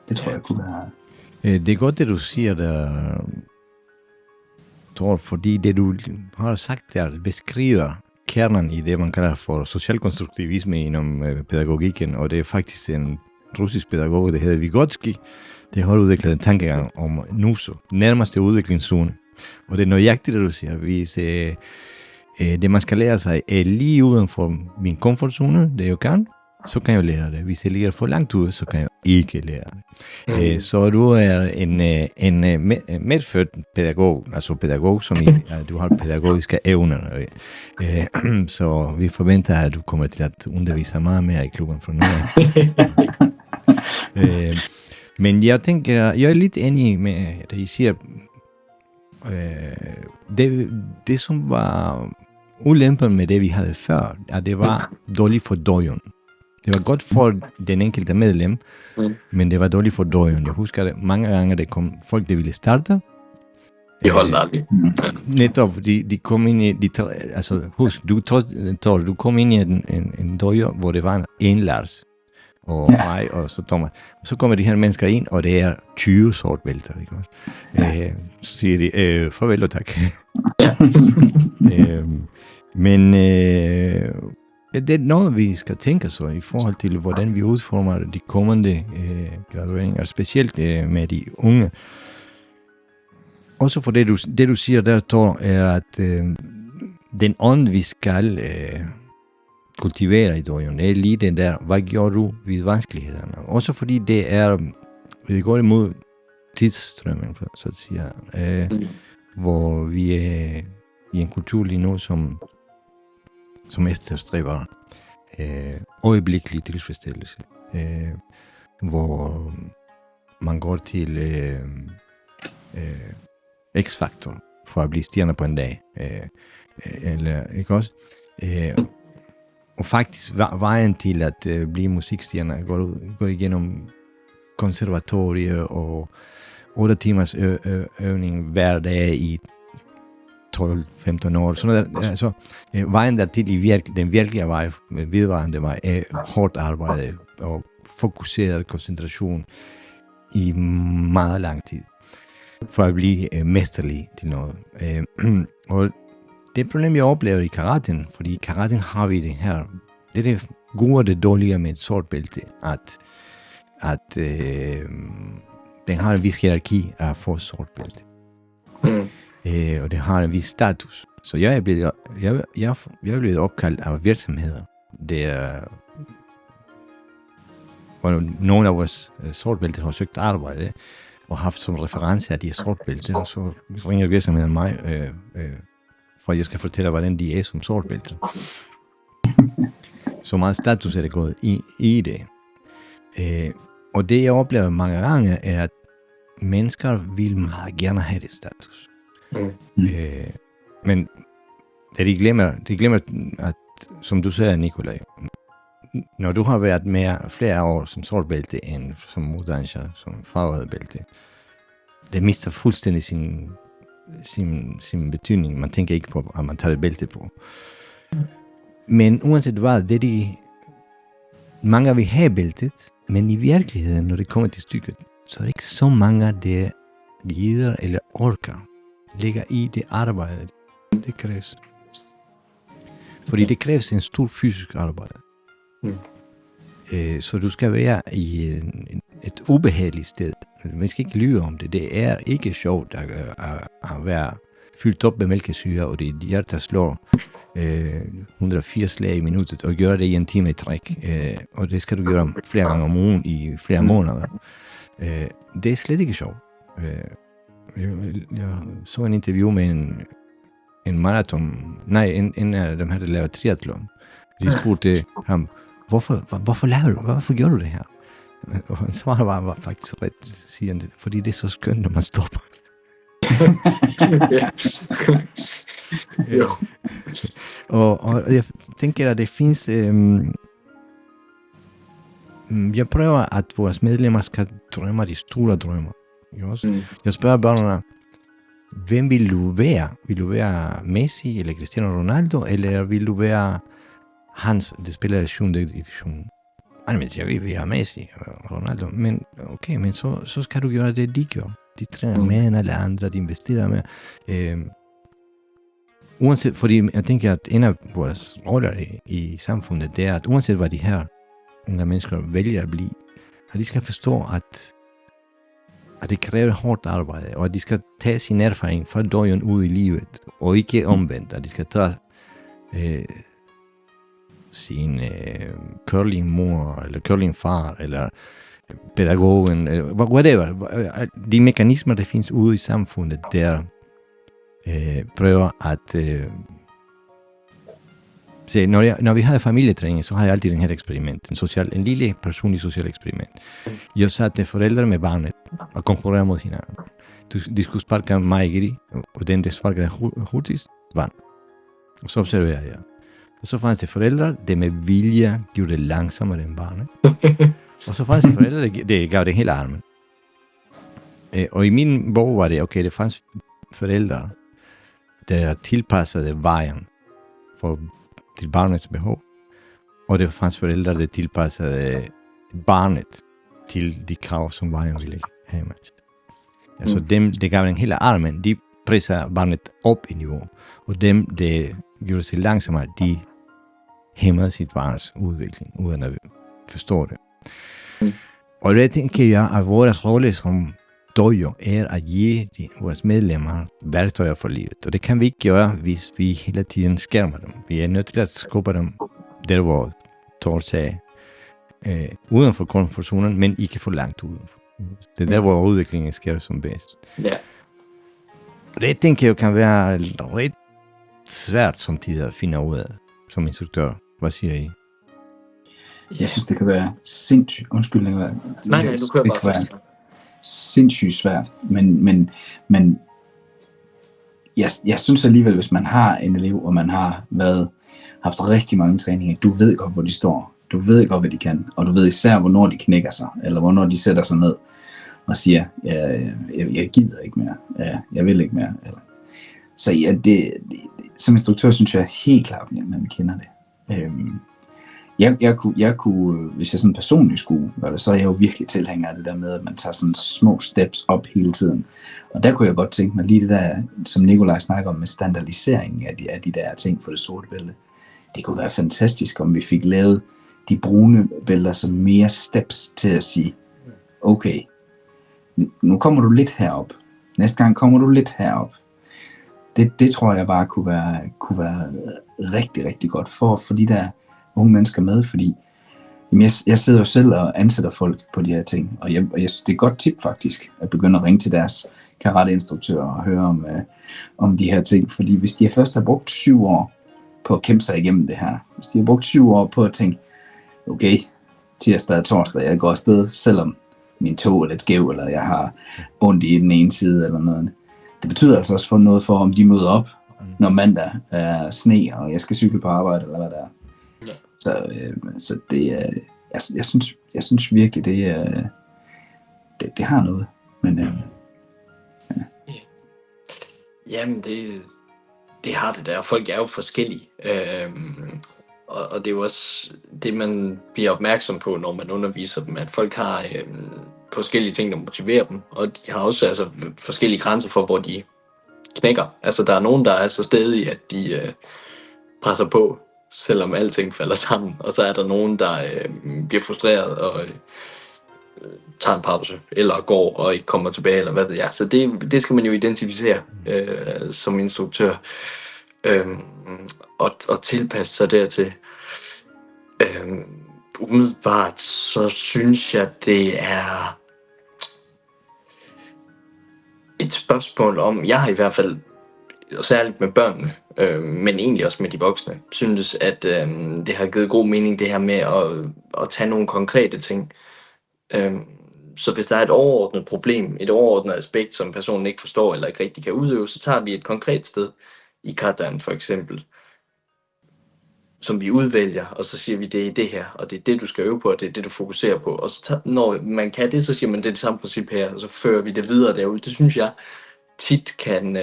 Det tror jeg kunne være. Det er godt, det du siger der, Thor, fordi det du har sagt der beskriver kernen i det, man kalder for socialkonstruktivisme inden pædagogikken, og det er faktisk en russisk pædagog, der hedder Vygotsky, der har udviklet en tankegang om NUSO, nærmeste udviklingszone. Og det er nøjagtigt, det du siger. Hvis det, man skal lære sig, er lige uden for min komfortzone, det jeg kan, så kan jeg lære det. Hvis jeg ligger for langt ude, så kan jeg ikke lære det. Så du er en medfødt pædagog, altså pædagog, som du har pædagogiske evner. Så vi forventer, at du kommer til at undervise meget mere i klubben fra nu af. Men jeg tænker, jeg er lidt enig med det, I siger. Det som var ulempen med det, vi havde før, at det var dårligt for dojon. Det var godt for den enkelte medlem, men det var dårligt for dojon. Jeg husker, at mange gange der kom folk, der ville starte. De holdt aldrig. Netop, fordi de kom ind i... husk, du kom ind i en dojo, hvor det var en Lars, og mig, og så Thomas. Og så kommer de her mennesker ind, og det er 20 sortbælter, ikke også? Så siger de, farvel og tak. Men det er noget, vi skal tænke så i forhold til, hvordan vi udformer de kommende gradueringer, specielt med de unge. Også for det du siger der, Thor, er at den ånd, vi skal kultivere i dojon, det er lige den der, hvad gjorde du ved vanskelighederne? Også fordi det går imod tidsstrømmen, så at sige, hvor vi er i en kultur lige nu, som efterstræber øjeblikkelig tilfredsstillelse, hvor man går til X-faktor for at blive stjerne på en dag. Eller, ikke også? Og faktisk vejen til at blive musikstjerne går igennem konservatorier og 8 timers øvning hver dag i 12-15 år. Sådan der, altså, vejen dertil den virkelige vej, vedvarende vej, er hårdt arbejde og fokuseret koncentration i meget lang tid, for at blive mesterlig til noget. Og det problem, jeg oplever i karaten, fordi i karaten har vi det her, det er det gode og det dårlige med et sort bælte, at den har en vis hierarki at få sort bælte. Og det har en vis status. Så jeg er blevet opkaldt af virksomheder. Det er, hvor nogle af vores sortbælter har søgt arbejde og haft som reference, at de er sortbælter, og så ringer virksomheden mig, for at jeg skal fortælle, hvordan de er som sortbælter. Så meget status er det gået i det. Og det jeg oplever mange gange, er, at mennesker vil meget gerne have det status. Men det de glemmer, at som du sagde, Nikolaj, når du har været med flere år som sortbælte end som moddanser, som farvet bælte, det mister fuldstændig sin betydning. Man tænker ikke på, at man tager et bælte på. Men uanset hvad, mange vil have bæltet, men i virkeligheden, når det kommer til stykket, så er det ikke så mange, der gider eller orker ligger i det arbejde, det kræves. Fordi det kræves en stor fysisk arbejde. Så du skal være i et ubehageligt sted. Man skal ikke lyve om det. Det er ikke sjovt at være fyldt op med mælkesyre, og det hjerte slår 180 slag i minuttet, og gøre det i en time i træk. Og det skal du gøre flere gange om ugen i flere måneder. Det er slet ikke sjovt. Jeg så en interview med en maraton, en af dem her, der laver triathlon. De spurgte ham, hvorfor gjorde du det her? Og han svarede var faktisk ret, siger han det, fordi det er så skønt, når man stopper. Og jeg tænker, at det findes... jeg prøver, at vores medlemmer skal drømme de store drømmer. Jeg spørger børnene, hvem vil du være? Vil du være Messi eller Cristiano Ronaldo, eller vil du være Hans, der spiller i 7. division? Jeg vil være Messi og Ronaldo, men okay, men så skal du gøre det, de gør. De træner mere end alle andre, de investerer mere. Uanset, fordi jeg tænker, at en af vores roller i samfundet, det er, at uanset hvad de her unge mennesker vælger at blive, at de skal forstå, at det kræver hårdt arbejde, og at de skal tage sin erfaring fra døgn ud i livet, og ikke omvendt, at de skal tage sin curlingmor, eller curlingfar, eller pædagogen, eller whatever. De mekanismer, der findes ude i samfundet, der prøver at... Se, når vi havde familietræning, så havde jeg altid den her eksperiment. En lille personlig social eksperiment. Jeg satte forældre med barnet og konkurrerede mod hinanden. De skulle sparke mig, og den, der sparkede hurtigst, vandt. Og så observerede jeg. Og så fandt det forældre, der med vilje gjorde det langsommere end barnet. Og så fandt det forældre, der gav det hele armen. Og i min bog var det, okay, det fandt forældre, der tilpassede vejen til barnets behov, og det fandt forældre, der tilpassede barnet til de krav, som vejen ville have. Altså dem, der gav den hele armen, de presser barnet op i niveau, og dem, der gjorde sig langsommere, de hæmmede sit barns udvikling, uden at forstå det. Og det tænker jeg, at vores rolle som dojo er at give vores medlemmer værktøjer for livet. Og det kan vi ikke gøre, hvis vi hele tiden skærmer dem. Vi er nødt til at skubbe dem der, hvor Thor sagde, uden for komfortzonen, men ikke for langt udenfor. Det er der, hvor udviklingen sker som bedst. Ja. Og det tænker jeg kan være ret svært som tid at finde ud af som instruktør. Hvad siger I? Jeg synes, det kan være sindssygt... Undskyld, Nej, du kører bare først. Sindssygt svært, men jeg synes alligevel, hvis man har en elev, og man har haft rigtig mange træninger, du ved godt, hvor de står. Du ved godt, hvad de kan. Og du ved især, hvornår de knækker sig, eller hvornår de sætter sig ned og siger, jeg gider ikke mere. Jeg vil ikke mere. Eller. Så ja, som instruktør synes jeg helt klart, at man kender det. Jeg kunne, hvis jeg sådan personligt skulle gøre det, så er jeg jo virkelig tilhænger af det der med, at man tager sådan små steps op hele tiden. Og der kunne jeg godt tænke mig lige det der, som Nikolaj snakker om med standardisering af de der ting for det sorte bælte. Det kunne være fantastisk, om vi fik lavet de brune bælter som mere steps til at sige, okay, nu kommer du lidt herop. Næste gang kommer du lidt herop. Det tror jeg bare kunne være rigtig, rigtig godt for de der unge mennesker med, fordi jeg sidder jo selv og ansætter folk på de her ting, og jeg synes, det er et godt tip faktisk, at begynde at ringe til deres karateinstruktører og høre om de her ting, fordi hvis de først har brugt 7 år på at kæmpe sig igennem det her, hvis de har brugt 7 år på at tænke, okay, tirsdag og torsdag, jeg går afsted, selvom min tog er lidt skæv, eller jeg har ondt i den ene side, eller noget. Det betyder altså også for noget for, om de møder op, når mandag er sne, og jeg skal cykle på arbejde, eller hvad det er. Ja. Så det er, jeg synes virkelig, det har noget. Men, Jamen, det har det der. Folk er jo forskellige. Og det er jo også det, man bliver opmærksom på, når man underviser dem, at folk har forskellige ting, der motiverer dem, og de har også forskellige grænser for, hvor de knækker. Altså, der er nogen, der er så stedige, at de presser på, selvom alting falder sammen, og så er der nogen, der bliver frustreret og tager en pause, eller går og ikke kommer tilbage, eller hvad det er. Så det skal man jo identificere som instruktør, og tilpasse sig dertil. Umiddelbart så synes jeg, det er et spørgsmål om, jeg har i hvert fald, særligt med børnene, men egentlig også med de voksne, synes, at det har givet god mening, det her med at tage nogle konkrete ting. Så hvis der er et overordnet problem, et overordnet aspekt, som personen ikke forstår eller ikke rigtig kan udøve, så tager vi et konkret sted i kataen for eksempel, som vi udvælger, og så siger vi, det er det her, og det er det, du skal øve på, og det er det, du fokuserer på. Og så når man kan det, så siger man, det er det samme princip her, og så fører vi det videre derude. Det synes jeg tit kan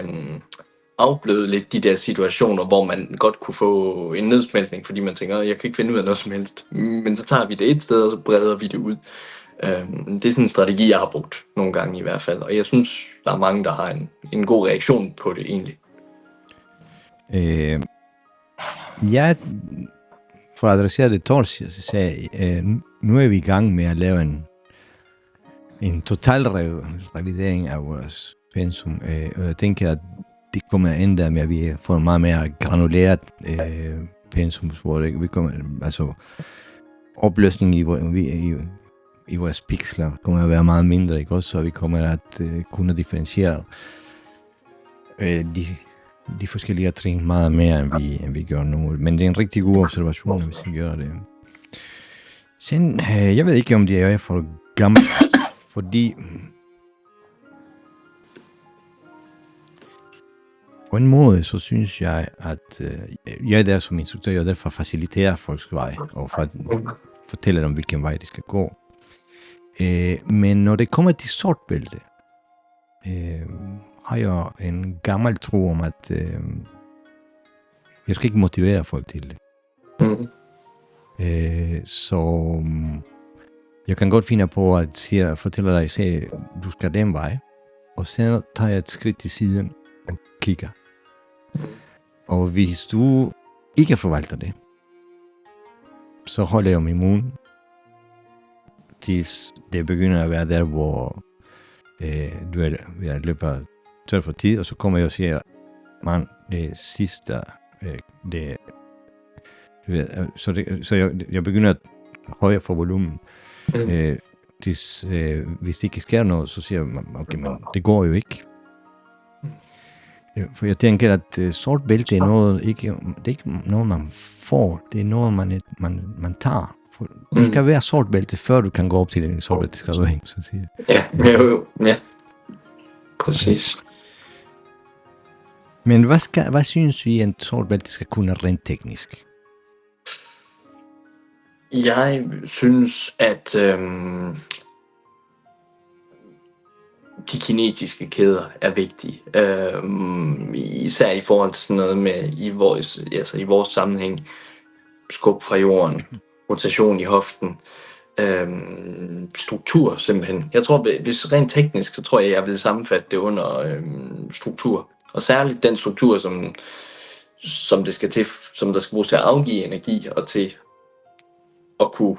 afbløde lidt de der situationer, hvor man godt kunne få en nedsmeltning, fordi man tænker, jeg kan ikke finde ud af noget som helst. Men så tager vi det et sted, og så breder vi det ud. Det er sådan en strategi, jeg har brugt nogle gange i hvert fald, og jeg synes, der er mange, der har en god reaktion på det egentlig. Ja, for at adressere det, Tors sagde, nu er vi i gang med at lave en total revidering af vores pensum, og jeg tænker, at det kommer endda med, at vi får en meget mere granulært pensum, hvor vi kommer, altså opløsningen i vores pixler kommer at være meget mindre, ikke også, så vi kommer at kunne differentiere de forskellige trin meget mere, end vi gør nu. Men det er en rigtig god observation, hvis vi gør det. Sen, jeg ved ikke, om det er for gammelt, fordi på en måde, så synes jeg, at jeg er der som instruktør, og derfor faciliterer folks vej, og for at fortælle dem, hvilken vej de skal gå. Men når det kommer til sort bælte, har jeg en gammel tro om, at jeg skal ikke motivere folk til det. Så jeg kan godt finde på at fortælle dig, at du skal den vej, og så tager jeg et skridt til siden og kigger. Og hvis du ikke forvalter det, så holder jeg min mund, til det begynder at være der, hvor du er ved at løbe tør for tid, og så kommer jeg og siger, man, det sidste, så jeg begynder at højere for volumen. Hvis det ikke sker noget, så siger jeg, okay, men det går jo ikke. For jeg tænker, at sort bælte er noget, det er ikke noget, man får, det er noget, man tager. Du skal være sort bælte, før du kan gå op til den sort bælte, skal du ikke, så siger jeg. Ja, præcis. Men hvad synes vi, en sort bælte skal kunne rent teknisk? Jeg synes, at de kinetiske kæder er vigtige. Især i forhold til sådan noget med i vores sammenhæng, skub fra jorden, rotation i hoften, struktur simpelthen. Jeg tror, hvis rent teknisk, så tror jeg vil sammenfatte det under struktur. Og særligt den struktur, som der skal bruges til at afgive energi og til at kunne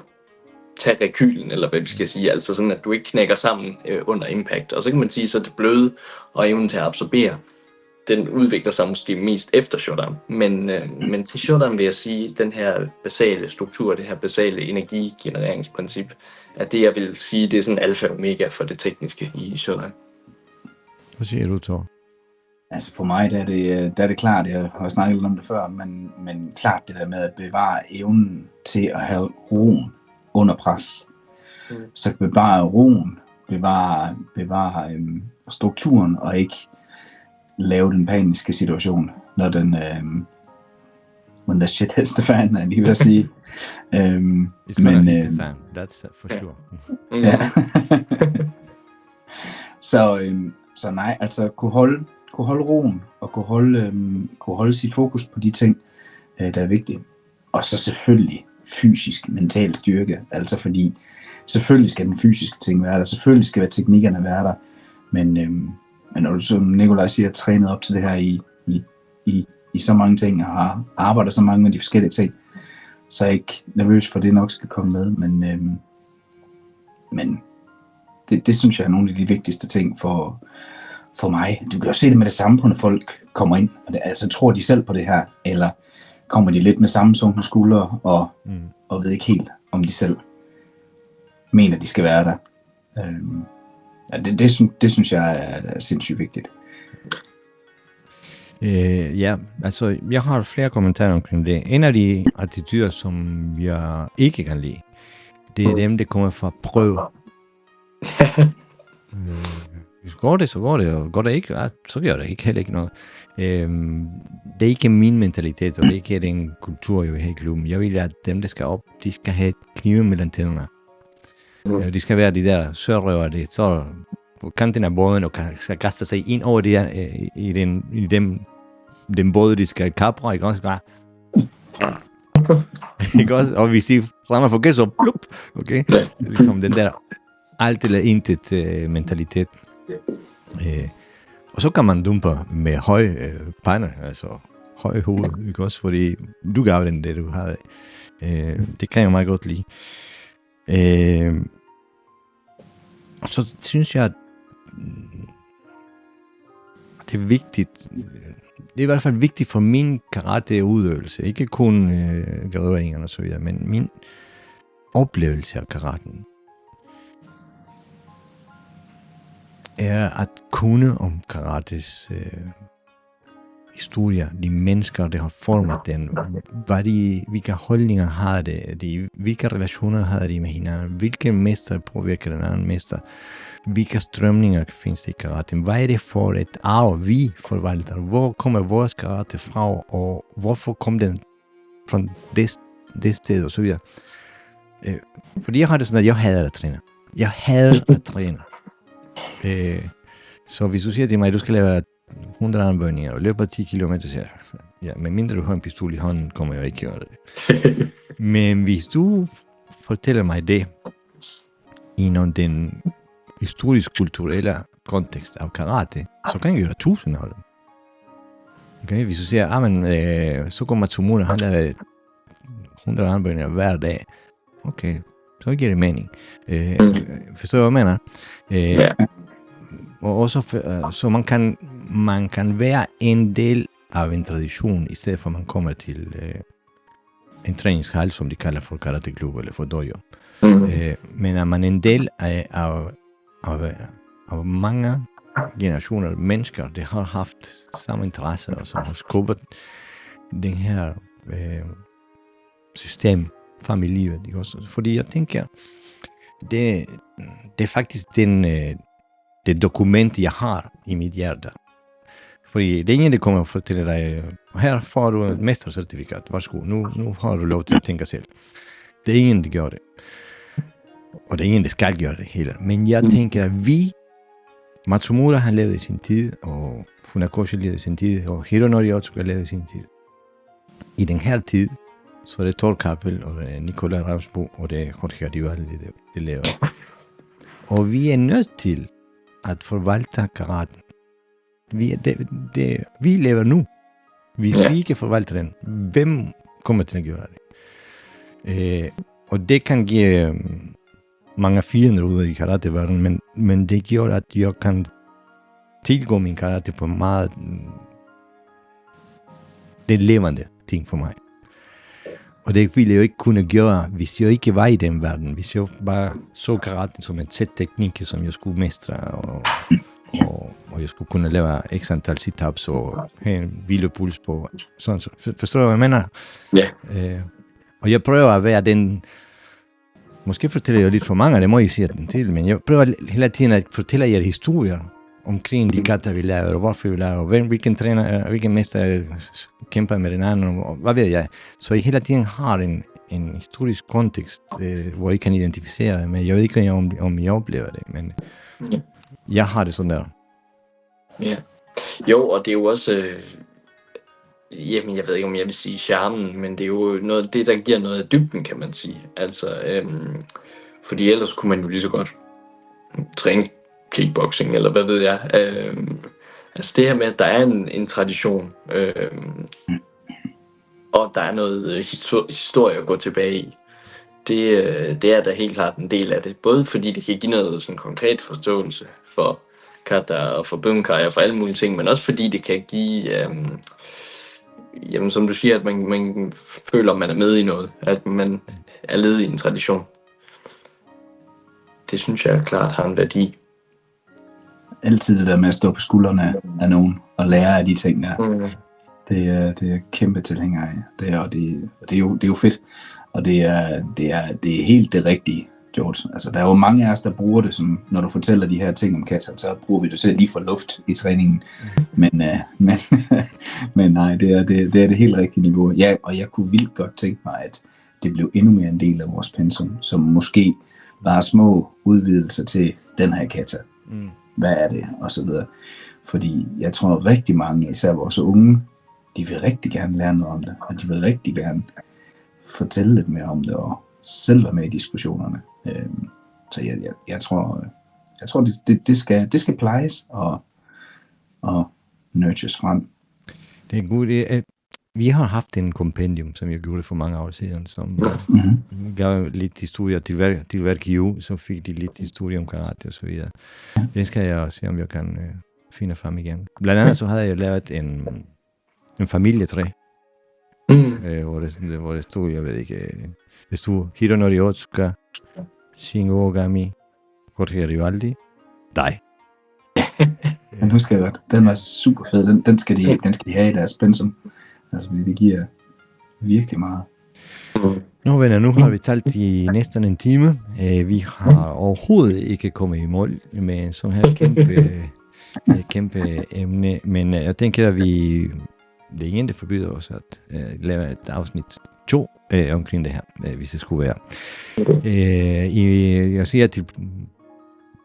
tage rekylen, eller hvad vi skal sige, altså sådan, at du ikke knækker sammen under impact. Og så kan man sige, så det bløde og evnen til at absorbere, den udvikler sig måske mest efter shutdown. Men til shutdown vil jeg sige, den her basale struktur, det her basale energigenereringsprincip, at det, jeg vil sige, det er sådan alfa og omega for det tekniske i shutdown. Hvad siger du, Thor? Altså for mig, der er det klart, jeg har snakket lidt om det før, men klart det der med at bevare evnen til at have roen under pres. Så bevare roen, bevare strukturen, og ikke lave den paniske situation, når den when the shit hits the fan, er lige ved at sige. It's gonna hit the fan, that's for sure. Ja. Så nej, altså kunne holde roen, og kunne holde sit fokus på de ting, der er vigtige. Og så selvfølgelig fysisk, mental styrke, altså fordi selvfølgelig skal den fysiske ting være der, selvfølgelig skal teknikkerne være der, men når du, som Nikolaj siger, trænet op til det her i så mange ting, og har arbejdet så mange med de forskellige ting, så er jeg ikke nervøs for, det nok skal komme med, men det synes jeg er nogle af de vigtigste ting for mig. Du kan jo se det med det samme på, når folk kommer ind, og altså tror de selv på det her, eller kommer de lidt med sammensunkne skuldre, og ved ikke helt, om de selv mener, de skal være der. Det synes jeg er sindssygt vigtigt. Ja, altså jeg har flere kommentarer omkring det. En af de attityder, som jeg ikke kan lide, det er dem, der kommer fra prøve. Hvis går det, så går det, og går det ikke, så gør det ikke, heller ikke noget. Det er ikke min mentalitet, og det er ikke den kultur, jeg vil have i klubben. Jeg vil, at dem, der skal op, de skal have knive mellem tænderne. De skal være de der sørrøver, det så på kanten af båden, og skal kaste sig ind over det i den båd, de skal kapre, ikke også? Ikke også? Og hvis de rammer forkert, så plup, okay? Ligesom den der alt eller intet mentalitet. Og så kan man dumpe med høj pande, altså høj hoved, ikke også? Fordi du gav den det, du havde. Det kan jeg meget godt lide. Og så synes jeg, at det er vigtigt, det er i hvert fald vigtigt for min karate-udøvelse, ikke kun gradueringerne og så videre, men min oplevelse af karaten er at kunne om karates historier, de mennesker, der har formet den, hvilke holdninger har det, hvilke relationer har de med hinanden, hvilke mester påvirker den anden mester, hvilke strømninger findes der i karaten, hvad er det for et arv, vi forvalter, hvor kommer vores karate fra, og hvorfor kom den fra det sted, og så videre. Fordi jeg har det sådan, at jeg hader at træne. Jeg hader at træne. Så hvis du siger til mig, at du skal lave 100 armbøjninger og løber 10 kilometer, så ja, medmindre du har en pistol i hånden, kommer jeg ikke gøre det. Men hvis du fortæller mig det inden den historisk-kulturelle kontekst af karate, så kan jeg gøre 1000 af dem. Okay? Hvis du siger, så går Matsumura, han laver 100 armbøjninger hver dag. Okay, så giver det mening. Forstår du, hvad jeg mener? Og også så man kan være en del af en tradition, i stedet for at man kommer til en træningshal, som de kalder for karateklub eller for dojo. Men er man en del af mange generationer af mennesker, der har haft samme interesse, og som har skubbet den her system frem i livet. Ikke også? Fordi jeg tænker, det er faktisk det dokument, jeg har i mit hjerte. Fordi det er ingen, der kommer og fortæller dig, her får du et mestercertifikat, værsgo, nu har du lov til at tænke selv. Det er ingen, der gør det. Og det er ingen, der skal gøre det heller. Men jeg tænker, at Matsumura, han levede i sin tid, og Funakoshi levede i sin tid, og Hironori Otsuka levede i sin tid. I den her tid, så er det Thor Kappel, og det er Nikolaj Ravsbo, og det er Jorge Rivaldi, det laver. Og vi er nødt til at forvalte karaten. Vi lever nu. Hvis vi ikke forvalter den, hvem kommer til at gøre det? Og det kan give mange fjender ud i karateverdenen, men det gjorde, at jeg kan tilgå min karate på meget det levende ting for mig. Og det ville jeg jo ikke kunne gøre, hvis jeg ikke var i den verden. Hvis jeg bare så karaten som et sæt teknikker, som jeg skulle mestre, og jeg skulle kunne lave x antal sit-ups og have en hvilepuls på. Sådan, så forstår du, hvad jeg mener? Ja. Og jeg prøver at være den. Måske fortæller jeg lidt for mange, det må I sige den til, men jeg prøver hele tiden at fortælle jer historier omkring de kata, vi laver, og hvorfor vi laver, hvilken træner, hvilken mester kæmper med den anden, og hvad ved jeg. Så I hele tiden har en historisk kontekst, hvor I kan identificere det, men jeg ved ikke, om I oplever det, men jeg har det sådan der. Ja. Jo, og det er jo også, jamen jeg ved ikke, om jeg vil sige charmen, men det er jo noget, det, der giver noget af dybden, kan man sige. Altså, fordi ellers kunne man jo lige så godt træne kickboxing, eller hvad ved jeg. Altså det her med, at der er en tradition, og der er noget historie at gå tilbage i, det er da helt klart en del af det. Både fordi det kan give noget sådan konkret forståelse for kata og for bunkai og for alle mulige ting, men også fordi det kan give, jamen som du siger, at man føler, at man er med i noget, at man er led i en tradition. Det synes jeg klart har en værdi. Altid det der med at stå på skuldrene af nogen og lære af de ting der. Det er kæmpe tilhænger af. Det er jo fedt. Og det er helt det rigtige, George. Altså der er jo mange af os, der bruger det, som når du fortæller de her ting om kata, så bruger vi det selv lige for luft i træningen. Men nej, det er det helt rigtige niveau. Ja, og jeg kunne vildt godt tænke mig, at det blev endnu mere en del af vores pensum, som måske bare små udvidelser til den her kata. Hvad er det? Og så videre. Fordi jeg tror rigtig mange, især vores unge, de vil rigtig gerne lære noget om det, og de vil rigtig gerne fortælle lidt mere om det, og selv være med i diskussionerne. Så jeg tror det skal plejes og nurtures frem. Det er en god idé. Vi har haft en kompendium, som jeg gjorde for mange år siden, som gav lidt historie til Værk.io, så fik de lidt historie om karate og så videre. Det skal jeg se, om jeg kan finde frem igen. Blandt andet så havde jeg lavet en familietræ, hvor det stod, jeg ved ikke, det stod Hironori Otsuka, Shingo Ogami, Jorge Rivaldi, dig. Den husker jeg godt. Den var super fed. Den skal de have i deres pensum. Altså, det giver virkelig meget. Nå venner, nu har vi talt i næsten en time. Vi har overhovedet ikke kommet i mål med sådan her kæmpe emne, men jeg tænker, at det er ingen, der forbyder os at lave et afsnit 2 omkring det her, hvis det skulle være. Jeg siger til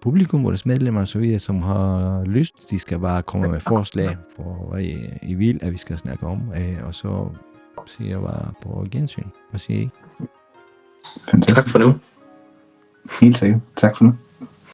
publikum, vores medlemmer og så videre, som har lyst, de skal bare komme med forslag for, hvad I vil, at vi skal snakke om, og så siger jeg bare på gensyn. Hvad siger I? Fantastisk. Tak for nu. Helt sikkert. Tak for nu.